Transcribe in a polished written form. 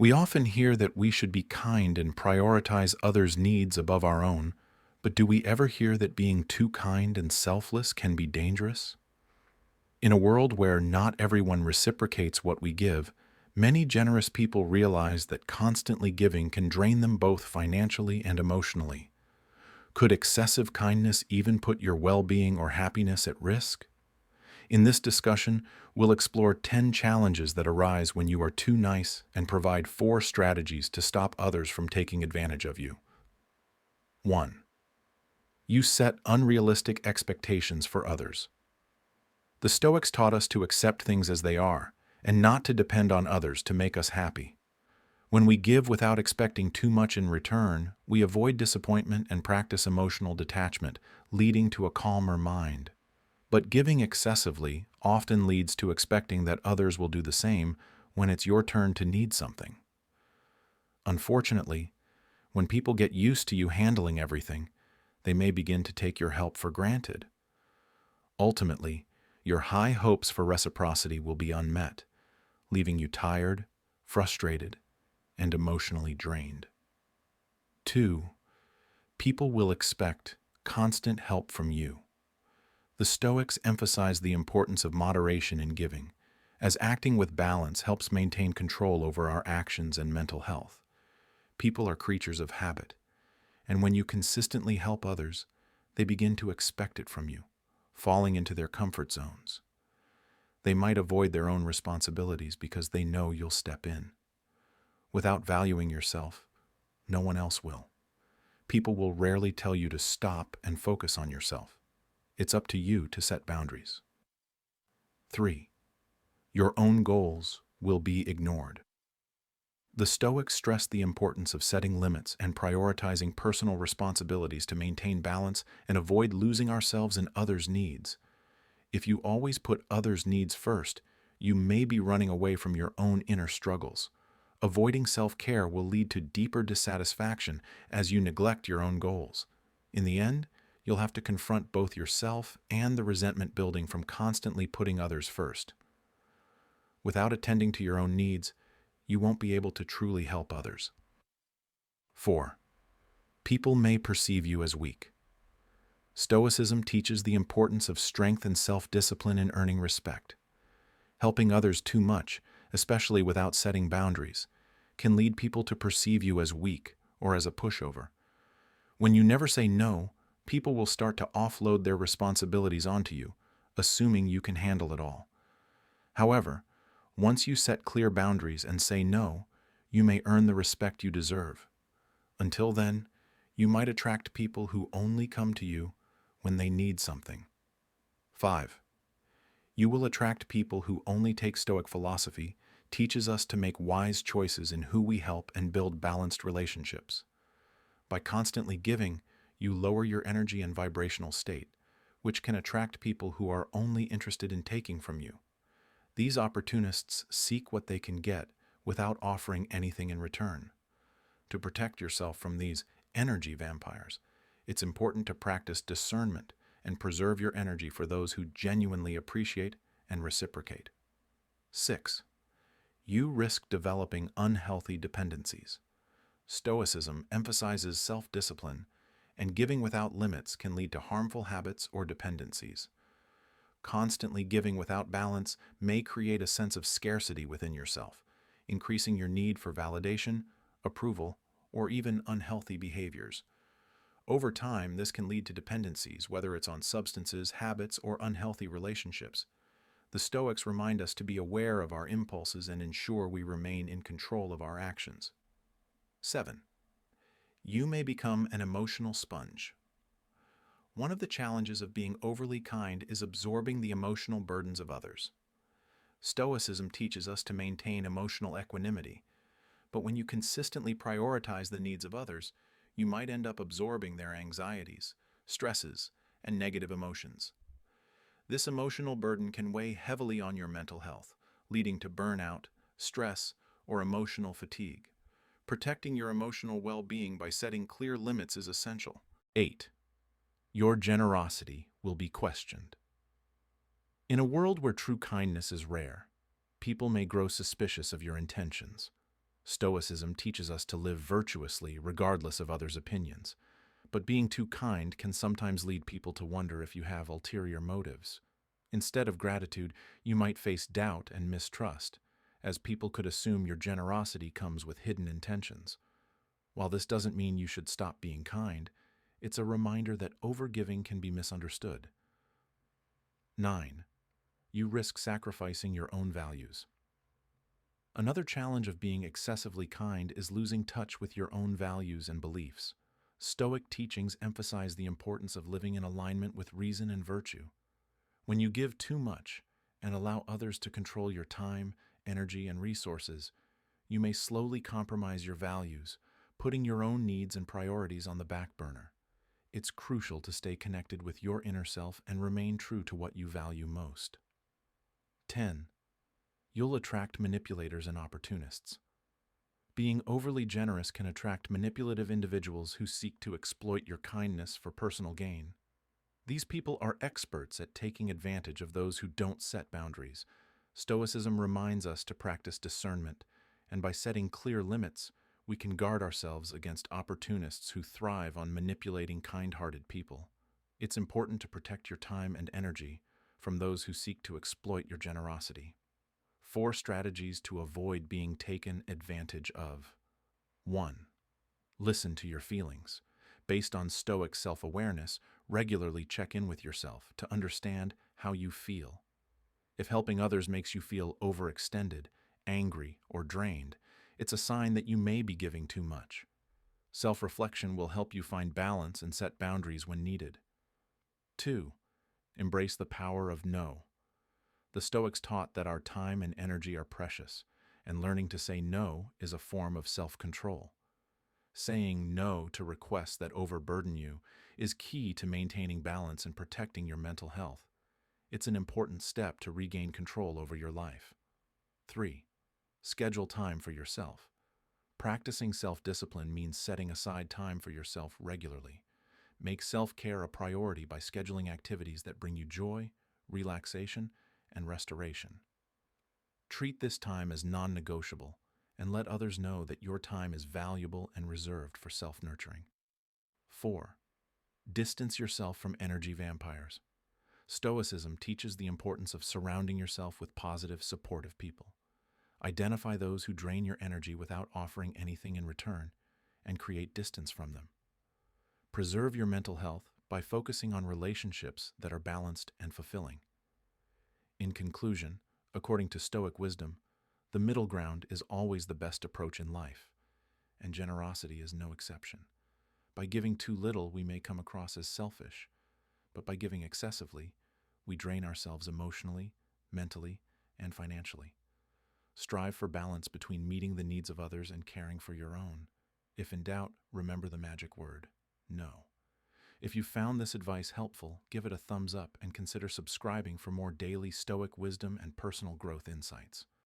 We often hear that we should be kind and prioritize others' needs above our own, but do we ever hear that being too kind and selfless can be dangerous? In a world where not everyone reciprocates what we give, many generous people realize that constantly giving can drain them both financially and emotionally. Could excessive kindness even put your well-being or happiness at risk? In this discussion, we'll explore 10 challenges that arise when you are too nice and provide 4 strategies to stop others from taking advantage of you. 1. You set unrealistic expectations for others. The Stoics taught us to accept things as they are and not to depend on others to make us happy. When we give without expecting too much in return, we avoid disappointment and practice emotional detachment, leading to a calmer mind. But giving excessively often leads to expecting that others will do the same when it's your turn to need something. Unfortunately, when people get used to you handling everything, they may begin to take your help for granted. Ultimately, your high hopes for reciprocity will be unmet, leaving you tired, frustrated, and emotionally drained. 2. People will expect constant help from you. The Stoics emphasize the importance of moderation in giving, as acting with balance helps maintain control over our actions and mental health. People are creatures of habit, and when you consistently help others, they begin to expect it from you, falling into their comfort zones. They might avoid their own responsibilities because they know you'll step in. Without valuing yourself, no one else will. People will rarely tell you to stop and focus on yourself. It's up to you to set boundaries. 3. Your own goals will be ignored. The Stoics stress the importance of setting limits and prioritizing personal responsibilities to maintain balance and avoid losing ourselves in others' needs. If you always put others' needs first, you may be running away from your own inner struggles. Avoiding self-care will lead to deeper dissatisfaction as you neglect your own goals. In the end, you'll have to confront both yourself and the resentment building from constantly putting others first. Without attending to your own needs, you won't be able to truly help others. 4. People may perceive you as weak. Stoicism teaches the importance of strength and self-discipline in earning respect. Helping others too much, especially without setting boundaries, can lead people to perceive you as weak or as a pushover. When you never say no, people will start to offload their responsibilities onto you, assuming you can handle it all. However, once you set clear boundaries and say no, you may earn the respect you deserve. Until then, you might attract people who only come to you when they need something. 5. You will attract people who only take Stoic philosophy, teaches us to make wise choices in who we help and build balanced relationships. By constantly giving, you lower your energy and vibrational state, which can attract people who are only interested in taking from you. These opportunists seek what they can get without offering anything in return. To protect yourself from these energy vampires, it's important to practice discernment and preserve your energy for those who genuinely appreciate and reciprocate. 6. You risk developing unhealthy dependencies. Stoicism emphasizes self-discipline, and giving without limits can lead to harmful habits or dependencies. Constantly giving without balance may create a sense of scarcity within yourself, increasing your need for validation, approval, or even unhealthy behaviors. Over time, this can lead to dependencies, whether it's on substances, habits, or unhealthy relationships. The Stoics remind us to be aware of our impulses and ensure we remain in control of our actions. 7. You may become an emotional sponge. One of the challenges of being overly kind is absorbing the emotional burdens of others. Stoicism teaches us to maintain emotional equanimity, but when you consistently prioritize the needs of others, you might end up absorbing their anxieties, stresses, and negative emotions. This emotional burden can weigh heavily on your mental health, leading to burnout, stress, or emotional fatigue. Protecting your emotional well-being by setting clear limits is essential. 8. Your generosity will be questioned. In a world where true kindness is rare, people may grow suspicious of your intentions. Stoicism teaches us to live virtuously regardless of others' opinions, but being too kind can sometimes lead people to wonder if you have ulterior motives. Instead of gratitude, you might face doubt and mistrust, as people could assume your generosity comes with hidden intentions. While this doesn't mean you should stop being kind, it's a reminder that overgiving can be misunderstood. 9. You risk sacrificing your own values. Another challenge of being excessively kind is losing touch with your own values and beliefs. Stoic teachings emphasize the importance of living in alignment with reason and virtue. When you give too much and allow others to control your time, energy, and resources, you may slowly compromise your values, putting your own needs and priorities on the back burner. It's crucial to stay connected with your inner self and remain true to what you value most. 10. You'll attract manipulators and opportunists. Being overly generous can attract manipulative individuals who seek to exploit your kindness for personal gain. These people are experts at taking advantage of those who don't set boundaries. Stoicism reminds us to practice discernment, and by setting clear limits, we can guard ourselves against opportunists who thrive on manipulating kind-hearted people. It's important to protect your time and energy from those who seek to exploit your generosity. 4 strategies to avoid being taken advantage of. 1. Listen to your feelings. Based on Stoic self-awareness, regularly check in with yourself to understand how you feel. If helping others makes you feel overextended, angry, or drained, it's a sign that you may be giving too much. Self-reflection will help you find balance and set boundaries when needed. 2. Embrace the power of no. The Stoics taught that our time and energy are precious, and learning to say no is a form of self-control. Saying no to requests that overburden you is key to maintaining balance and protecting your mental health. It's an important step to regain control over your life. 3. Schedule time for yourself. Practicing self-discipline means setting aside time for yourself regularly. Make self-care a priority by scheduling activities that bring you joy, relaxation, and restoration. Treat this time as non-negotiable and let others know that your time is valuable and reserved for self-nurturing. 4. Distance yourself from energy vampires. Stoicism teaches the importance of surrounding yourself with positive, supportive people. Identify those who drain your energy without offering anything in return, and create distance from them. Preserve your mental health by focusing on relationships that are balanced and fulfilling. In conclusion, according to Stoic wisdom, the middle ground is always the best approach in life, and generosity is no exception. By giving too little, we may come across as selfish, but by giving excessively, we drain ourselves emotionally, mentally, and financially. Strive for balance between meeting the needs of others and caring for your own. If in doubt, remember the magic word, no. If you found this advice helpful, give it a thumbs up and consider subscribing for more daily Stoic wisdom and personal growth insights.